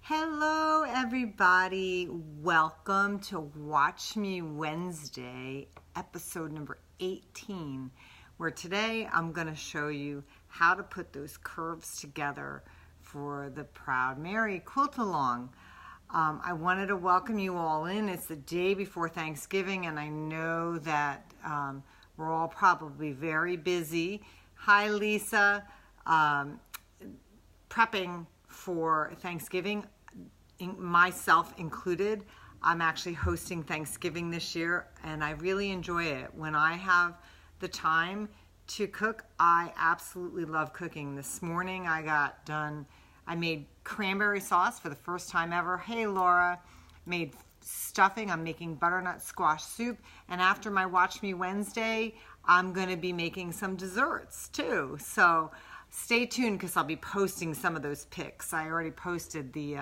Hello everybody, welcome to Watch Me Wednesday, episode number 18, where today I'm going to show you how to put those curves together for the Proud Mary quilt along. I wanted to welcome you all in. It's the day before Thanksgiving and I know that we're all probably very busy. Hi Lisa, prepping for Thanksgiving, myself included. I'm actually hosting Thanksgiving this year and I really enjoy it. When I have the time to cook, I absolutely love cooking. This morning I made cranberry sauce for the first time ever. Hey Laura, made stuffing. I'm making butternut squash soup, and after my Watch Me Wednesday, I'm going to be making some desserts too. So stay tuned because I'll be posting some of those pics. I already posted the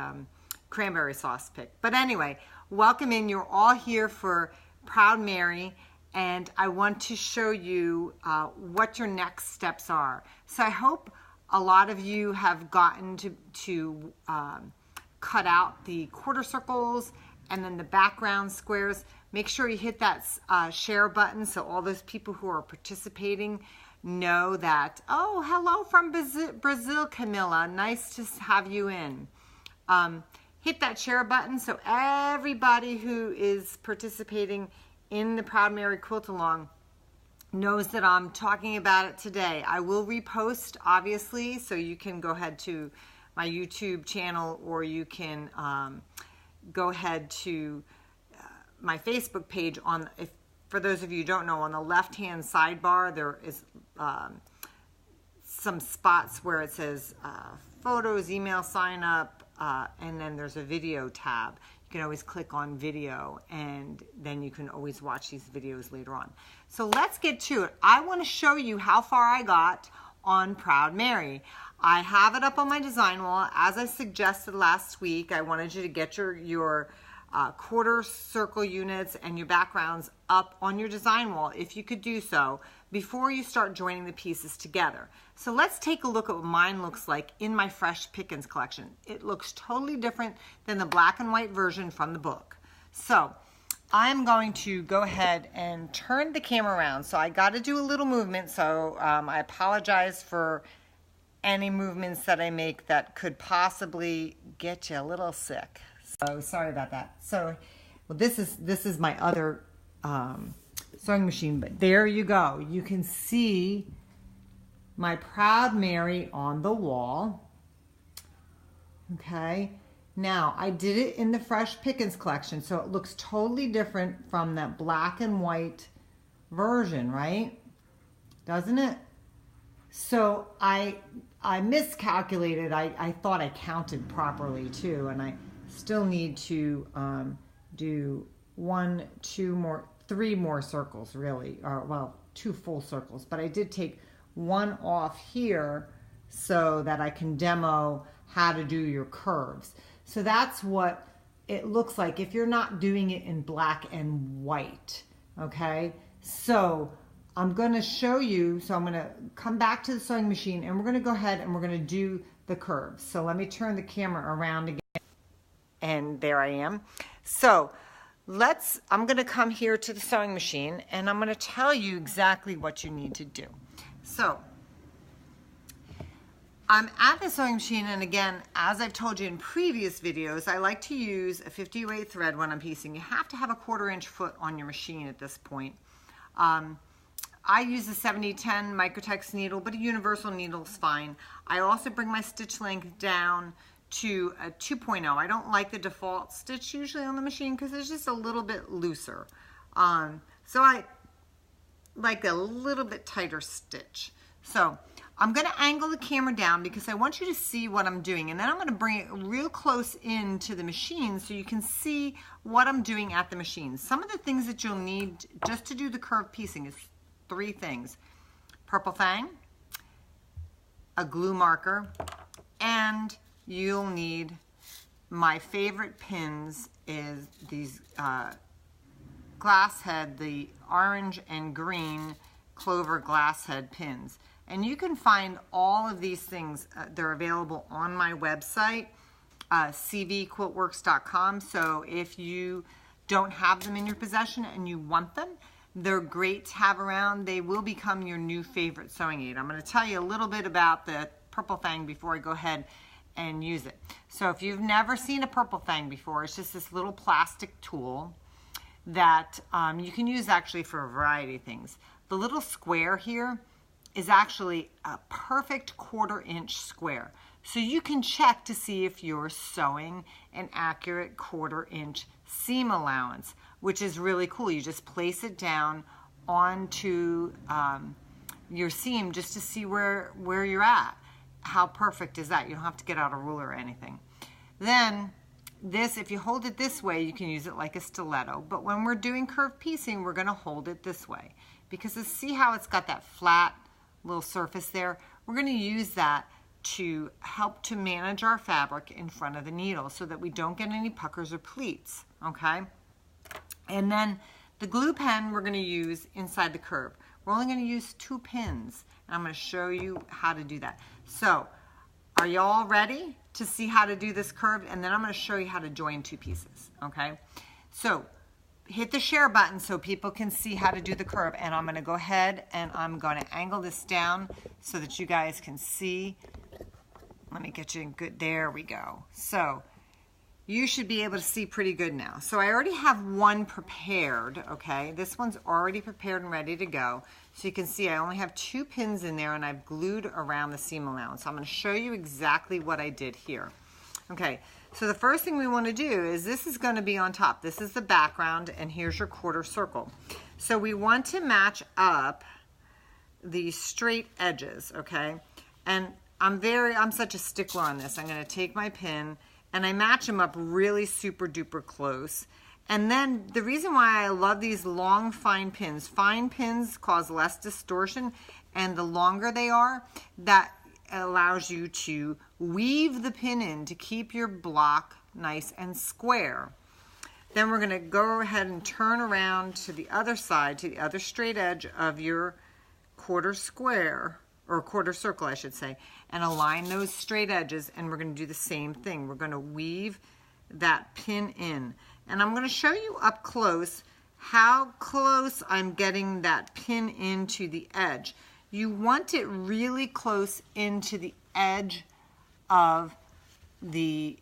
cranberry sauce pic. But anyway, welcome in. You're all here for Proud Mary, and I want to show you what your next steps are. So I hope a lot of you have gotten to cut out the quarter circles and then the background squares. Make sure you hit that share button so all those people who are participating know that, oh, hello from Brazil, Camilla. Nice to have you in. Hit that share button so everybody who is participating in the Proud Mary quilt along knows that I'm talking about it today. I will repost, obviously, so you can go ahead to my YouTube channel, or you can go ahead to my Facebook page. For those of you who don't know, on the left-hand sidebar, there is some spots where it says photos, email sign up, and then there's a video tab. You can always click on video, and then you can always watch these videos later on. So let's get to it. I want to show you how far I got on Proud Mary. I have it up on my design wall. As I suggested last week, I wanted you to get your quarter circle units and your backgrounds up on your design wall, if you could do so, before you start joining the pieces together. So let's take a look at what mine looks like in my Fresh Pickins collection. It looks totally different than the black and white version from the book. So I'm going to go ahead and turn the camera around. So I got to do a little movement, so I apologize for any movements that I make that could possibly get you a little sick. So sorry about that. So, well, this is my other sewing machine, but there you go. You can see my Proud Mary on the wall. Okay. Now, I did it in the Fresh Pickins collection, so it looks totally different from that black and white version, right? Doesn't it? So I miscalculated. I thought I counted properly too, and I still need to do 3 more circles, really, or well, 2 full circles, but I did take 1 off here so that I can demo how to do your curves. So that's what it looks like if you're not doing it in black and white. Okay, so I'm going to show you. So I'm going to come back to the sewing machine and we're going to go ahead and we're going to do the curves. So let me turn the camera around again. And there I am. So I'm going to come here to the sewing machine and I'm going to tell you exactly what you need to do. So I'm at the sewing machine, and again, as I've told you in previous videos, I like to use a 50-weight thread when I'm piecing. You have to have a 1/4 inch foot on your machine at this point. I use a 7010 Microtex needle, but a universal needle is fine. I also bring my stitch length down to a 2.0. I don't like the default stitch usually on the machine because it's just a little bit looser. So I like a little bit tighter stitch. So I'm going to angle the camera down because I want you to see what I'm doing, and then I'm going to bring it real close into the machine so you can see what I'm doing at the machine. Some of the things that you'll need just to do the curve piecing is 3 things: purple fang, a glue marker, and you'll need, my favorite pins is these glass head, the orange and green clover glass head pins. And you can find all of these things, they're available on my website. CVQuiltworks.com. So if you don't have them in your possession and you want them, they're great to have around. They will become your new favorite sewing aid. I'm going to tell you a little bit about the Purple Fang before I go ahead and use it. So if you've never seen a Purple Fang before, it's just this little plastic tool that you can use actually for a variety of things. The little square here is actually a perfect 1/4 inch square. So you can check to see if you're sewing an accurate 1/4 inch seam allowance, which is really cool. You just place it down onto your seam just to see where you're at. How perfect is that? You don't have to get out a ruler or anything. Then this, if you hold it this way, you can use it like a stiletto. But when we're doing curved piecing, we're going to hold it this way. Because see how it's got that flat little surface there? We're going to use that to help to manage our fabric in front of the needle so that we don't get any puckers or pleats, okay? And then the glue pen we're going to use inside the curve. We're only going to use 2 pins, and I'm going to show you how to do that. So, are you all ready to see how to do this curve? And then I'm going to show you how to join 2 pieces, okay? So, hit the share button so people can see how to do the curve, and I'm going to go ahead and I'm going to angle this down so that you guys can see. Let me get you in good, there we go. So you should be able to see pretty good now. So I already have one prepared, okay? This one's already prepared and ready to go. So you can see I only have 2 pins in there and I've glued around the seam allowance. I'm going to show you exactly what I did here. Okay, so the first thing we want to do is this is going to be on top. This is the background and here's your 1/4 circle. So we want to match up the straight edges, okay? And I'm such a stickler on this. I'm going to take my pin and I match them up really super duper close. And then the reason why I love these long fine pins cause less distortion, and the longer they are, that allows you to weave the pin in to keep your block nice and square. Then we're going to go ahead and turn around to the other side, to the other straight edge of your 1/4 square, or 1/4 circle I should say, and align those straight edges, and we're going to do the same thing. We're going to weave that pin in. And I'm going to show you up close how close I'm getting that pin into the edge. You want it really close into the edge of the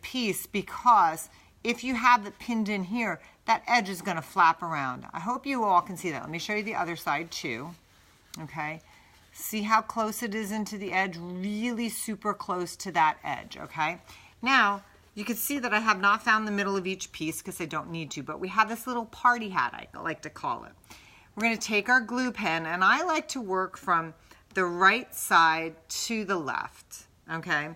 piece, because if you have it pinned in here, that edge is going to flap around. I hope you all can see that. Let me show you the other side too. Okay. See how close it is into the edge? Really super close to that edge, okay? Now, you can see that I have not found the middle of each piece because I don't need to, but we have this little party hat, I like to call it. We're going to take our glue pen, and I like to work from the right side to the left, okay?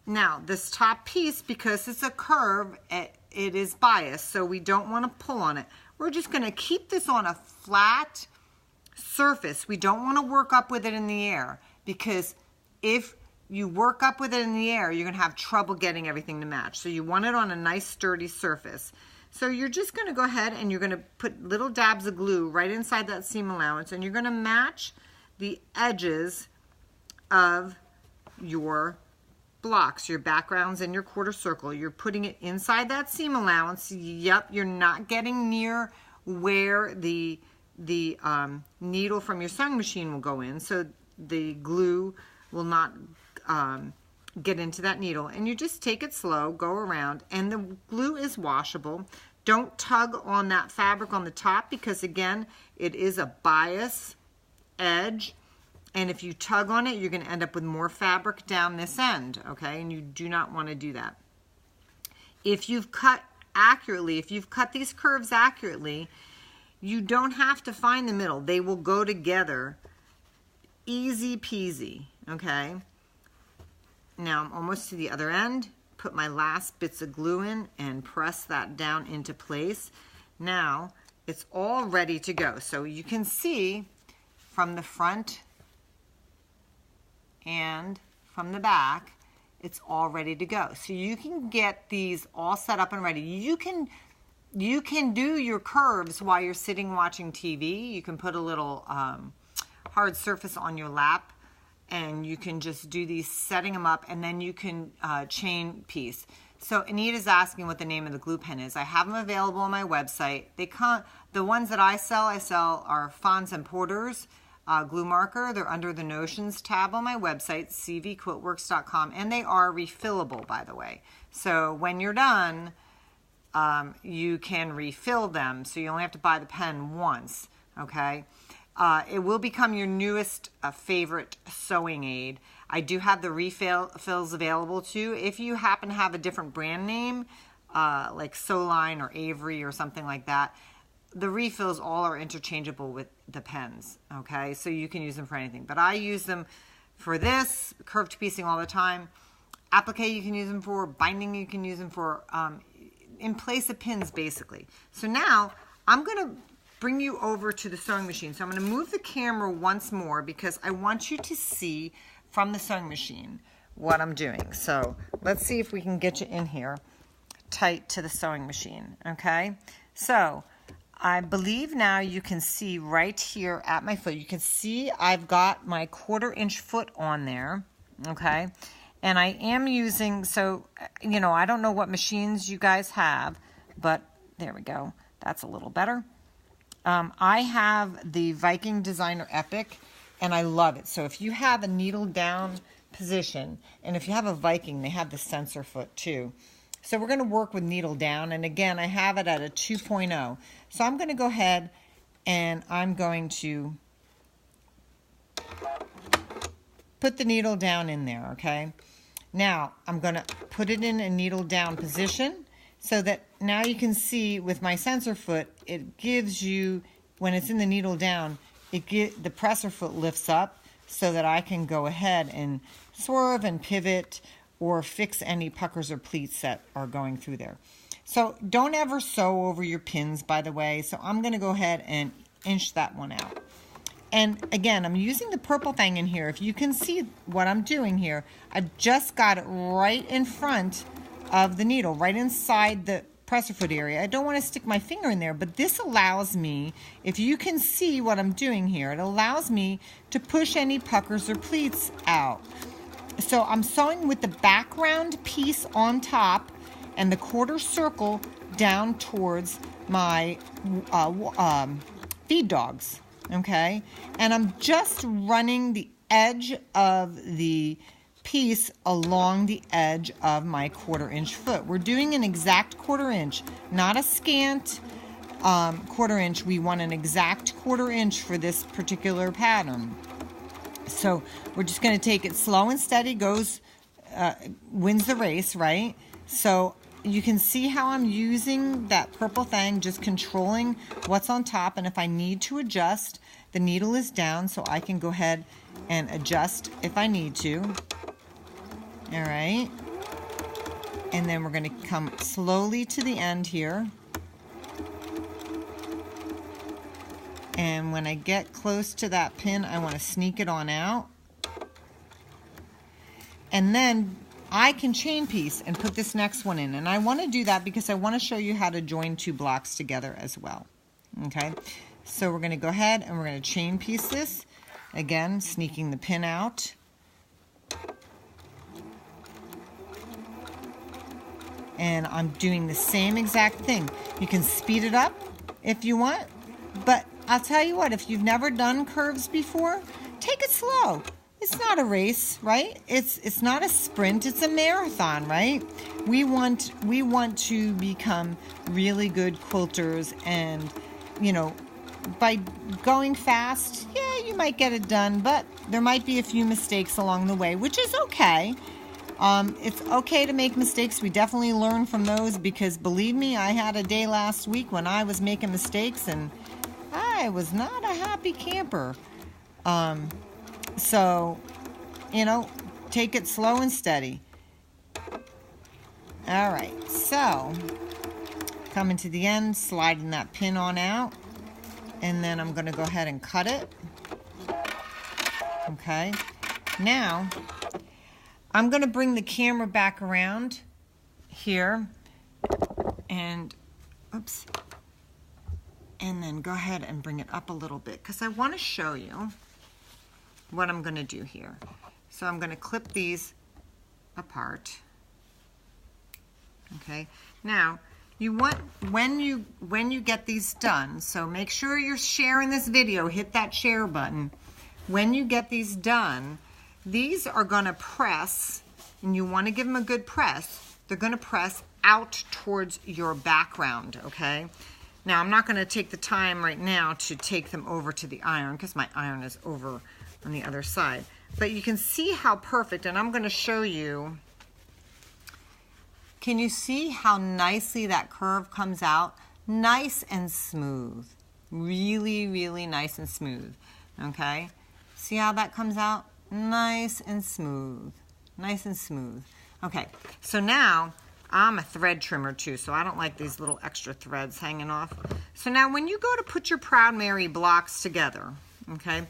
Now, this top piece, because it's a curve, it is biased, so we don't want to pull on it. We're just going to keep this on a flat surface. We don't want to work up with it in the air, because if you work up with it in the air, you're going to have trouble getting everything to match. So you want it on a nice sturdy surface. So you're just going to go ahead and you're going to put little dabs of glue right inside that seam allowance, and you're going to match the edges of your blocks, your backgrounds and your 1/4 circle. You're putting it inside that seam allowance. Yep, you're not getting near where the needle from your sewing machine will go in, so the glue will not get into that needle. And you just take it slow, go around, and the glue is washable. Don't tug on that fabric on the top, because again, it is a bias edge, and if you tug on it, you're going to end up with more fabric down this end, okay? And you do not want to do that. If you've cut accurately, if you've cut these curves accurately, you don't have to find the middle. They will go together easy peasy, okay? Now I'm almost to the other end. Put my last bits of glue in and press that down into place. Now it's all ready to go. So you can see from the front and from the back, it's all ready to go. So you can get these all set up and ready. You can do your curves while you're sitting watching TV. You can put a little hard surface on your lap and you can just do these, setting them up, and then you can chain piece. So Anita's asking what the name of the glue pen is. I have them available on my website. The ones that I sell are Fons and Porter's glue marker. They're under the Notions tab on my website, CVQuiltworks.com, and they are refillable, by the way. So when you're done, you can refill them, so you only have to buy the pen once, okay? It will become your newest favorite sewing aid. I do have the refills available too. If you happen to have a different brand name, like Sewline or Avery or something like that, the refills all are interchangeable with the pens, okay? So you can use them for anything. But I use them for this, curved piecing all the time. Applique you can use them for, binding you can use them for, in place of pins basically. So now I'm gonna bring you over to the sewing machine. So I'm gonna move the camera once more because I want you to see from the sewing machine what I'm doing. So let's see if we can get you in here tight to the sewing machine, okay? So I believe now you can see right here at my foot, you can see I've got my 1/4 inch foot on there, okay? And I am using, so, you know, I don't know what machines you guys have, but there we go. That's a little better. I have the Viking Designer Epic, and I love it. So if you have a needle down position, and if you have a Viking, they have the sensor foot too. So we're going to work with needle down, and again, I have it at a 2.0. So I'm going to go ahead and I'm going to put the needle down in there, okay? Now I'm going to put it in a needle down position so that now you can see with my sensor foot, it gives you, when it's in the needle down, the presser foot lifts up so that I can go ahead and swerve and pivot or fix any puckers or pleats that are going through there. So don't ever sew over your pins, by the way. So I'm going to go ahead and inch that one out. And again, I'm using the purple thing in here. If you can see what I'm doing here, I've just got it right in front of the needle, right inside the presser foot area. I don't want to stick my finger in there, but this allows me, if you can see what I'm doing here, it allows me to push any puckers or pleats out. So I'm sewing with the background piece on top and the 1/4 circle down towards my feed dogs, okay? And I'm just running the edge of the piece along the edge of my 1/4 inch foot. We're doing an exact 1/4 inch, not a scant 1/4 inch. We want an exact 1/4 inch for this particular pattern. So we're just going to take it slow and steady, wins the race, right? So you can see how I'm using that purple thing, just controlling what's on top, and if I need to adjust, the needle is down, so I can go ahead and adjust if I need to. All right. And then we're going to come slowly to the end here. And when I get close to that pin, I want to sneak it on out. And then I can chain piece and put this next one in. And I want to do that because I want to show you how to join 2 blocks together as well. Okay, so we're going to go ahead and we're going to chain piece this. Again, sneaking the pin out. And I'm doing the same exact thing. You can speed it up if you want, but I'll tell you what, if you've never done curves before, take it slow. It's not a race, right? It's not a sprint, it's a marathon, right? We want to become really good quilters, and you know, by going fast, yeah, you might get it done, but there might be a few mistakes along the way, which is okay. It's okay to make mistakes. We definitely learn from those, because believe me, I had a day last week when I was making mistakes and I was not a happy camper. So, you know, take it slow and steady. All right, so coming to the end, sliding that pin on out, and then I'm going to go ahead and cut it. Okay, now I'm going to bring the camera back around here and, oops, and then go ahead and bring it up a little bit because I want to show you what I'm going to do here. So I'm going to clip these apart. Okay. Now, you want, when you get these done, so make sure you're sharing this video, hit that share button. When you get these done, these are going to press, and you want to give them a good press. They're going to press out towards your background, okay? Now, I'm not going to take the time right now to take them over to the iron because my iron is over on the other side. But you can see how perfect, and I'm going to show you. Can you see how nicely that curve comes out? Nice and smooth. Really, really nice and smooth, okay? See how that comes out? Nice and smooth. Nice and smooth. Okay, so now I'm a thread trimmer too, so I don't like these little extra threads hanging off. So now when you go to put your Proud Mary blocks together, okay,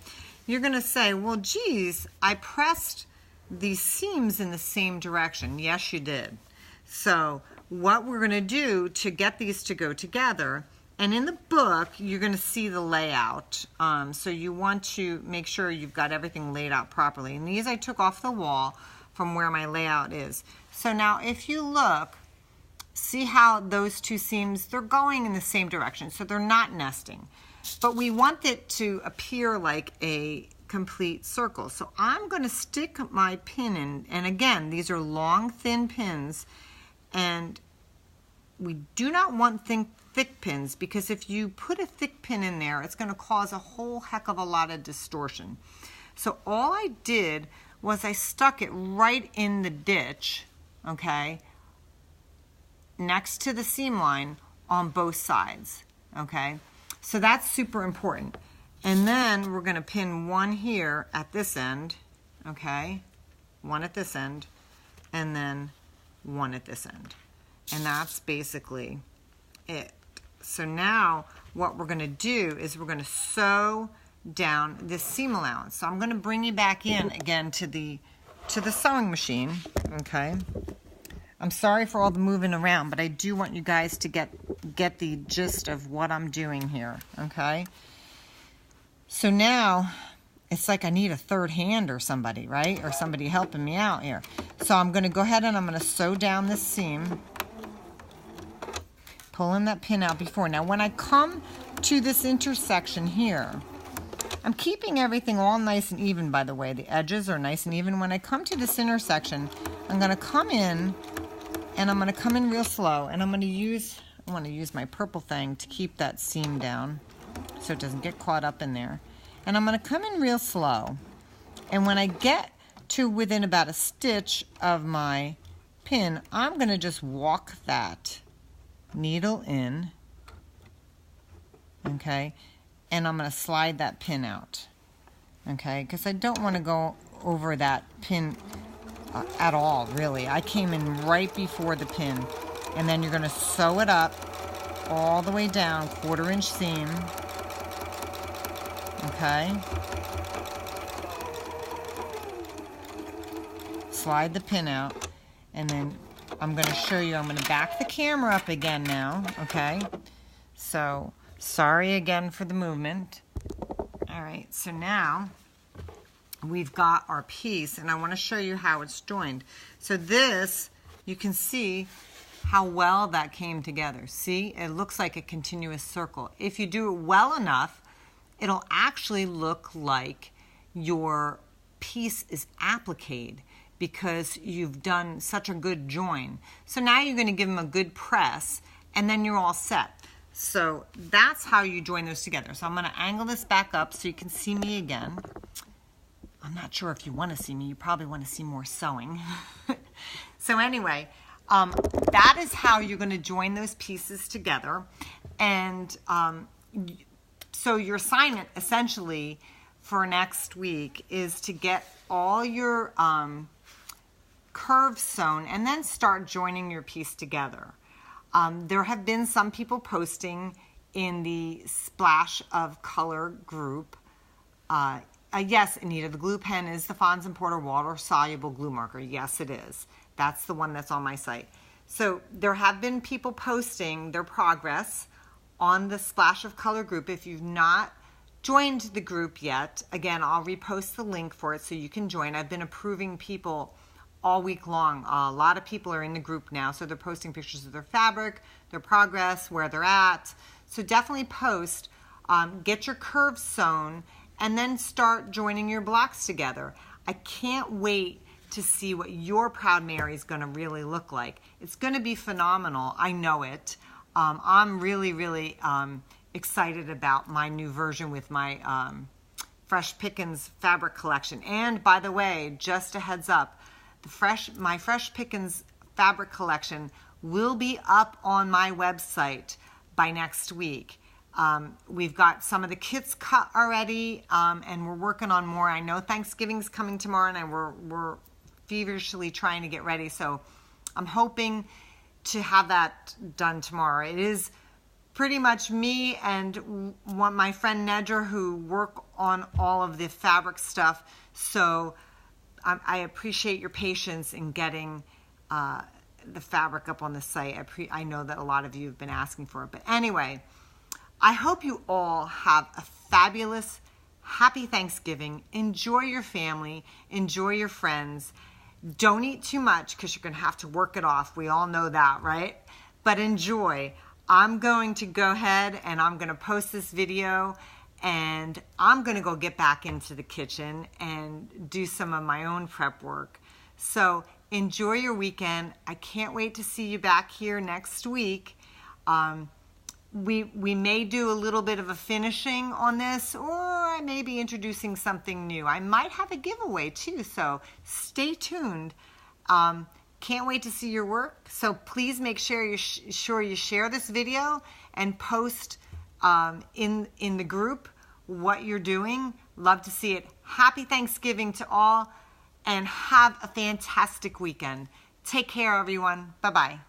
you're gonna say, well, geez, I pressed these seams in the same direction. Yes, you did. So what we're gonna do to get these to go together, and in the book, you're gonna see the layout. So you want to make sure you've got everything laid out properly. And these I took off the wall from where my layout is. So now if you look, see how those two seams, they're going in the same direction, so they're not nesting. But we want it to appear like a complete circle. So I'm gonna stick my pin in, and again, these are long, thin pins, and we do not want thick pins, because if you put a thick pin in there, it's gonna cause a whole heck of a lot of distortion. So all I did was I stuck it right in the ditch, okay, next to the seam line on both sides, okay? So that's super important. And then we're gonna pin one here at this end, okay? One at this end, and then one at this end. And that's basically it. So now what we're gonna do is we're gonna sew down this seam allowance. So I'm gonna bring you back in again to the sewing machine, okay? I'm sorry for all the moving around, but I do want you guys to get the gist of what I'm doing here, okay? So now, it's like I need a third hand or somebody, right? Or somebody helping me out here. So I'm gonna go ahead and I'm gonna sew down this seam, pulling that pin out before. Now when I come to this intersection here, I'm keeping everything all nice and even, by the way. The edges are nice and even. When I come to this intersection, I'm gonna come in, and I'm gonna come in real slow, and I wanna use my purple thing to keep that seam down so it doesn't get caught up in there. And I'm gonna come in real slow. And when I get to within about a stitch of my pin, I'm gonna just walk that needle in, okay? And I'm gonna slide that pin out, okay? Because I don't wanna go over that pin at all, really. I came in right before the pin. And then you're gonna sew it up all the way down, 1/4 inch seam, okay? Slide the pin out, and then I'm gonna show you, I'm gonna back the camera up again now, okay? So, sorry again for the movement. All right, so now we've got our piece, and I wanna show you how it's joined. So this, you can see how well that came together. See, it looks like a continuous circle. If you do it well enough, it'll actually look like your piece is appliqued because you've done such a good join. So now you're gonna give them a good press, and then you're all set. So that's how you join those together. So I'm gonna angle this back up so you can see me again. I'm not sure if you wanna see me, you probably wanna see more sewing. So anyway, that is how you're gonna join those pieces together. And so your assignment essentially for next week is to get all your curves sewn and then start joining your piece together. There have been some people posting in the Splash of Color group. Yes, Anita, the glue pen is the Fons and Porter water-soluble glue marker. Yes, it is. That's the one that's on my site. So there have been people posting their progress on the Splash of Color group. If you've not joined the group yet, again, I'll repost the link for it so you can join. I've been approving people all week long. A lot of people are in the group now, so they're posting pictures of their fabric, their progress, where they're at. So definitely post, get your curves sewn, and then start joining your blocks together. I can't wait to see what your Proud Mary is going to really look like. It's going to be phenomenal. I know it. I'm really, really excited about my new version with my Fresh Pickins fabric collection. And by the way, just a heads up, my Fresh Pickins fabric collection will be up on my website by next week. We've got some of the kits cut already, and we're working on more. I know Thanksgiving's coming tomorrow, and we're feverishly trying to get ready. So I'm hoping to have that done tomorrow. It is pretty much me and my friend Nedra who work on all of the fabric stuff. So I appreciate your patience in getting the fabric up on the site. I know that a lot of you have been asking for it. But anyway, I hope you all have a fabulous, happy Thanksgiving. Enjoy your family. Enjoy your friends. Don't eat too much because you're going to have to work it off. We all know that, right? But enjoy. I'm going to go ahead and I'm going to post this video, and I'm going to go get back into the kitchen and do some of my own prep work. So enjoy your weekend. I can't wait to see you back here next week. We may do a little bit of a finishing on this, or I may be introducing something new. I might have a giveaway too, so stay tuned. Can't wait to see your work. So please make sure you share this video and post in the group what you're doing. Love to see it. Happy Thanksgiving to all, and have a fantastic weekend. Take care, everyone. Bye-bye.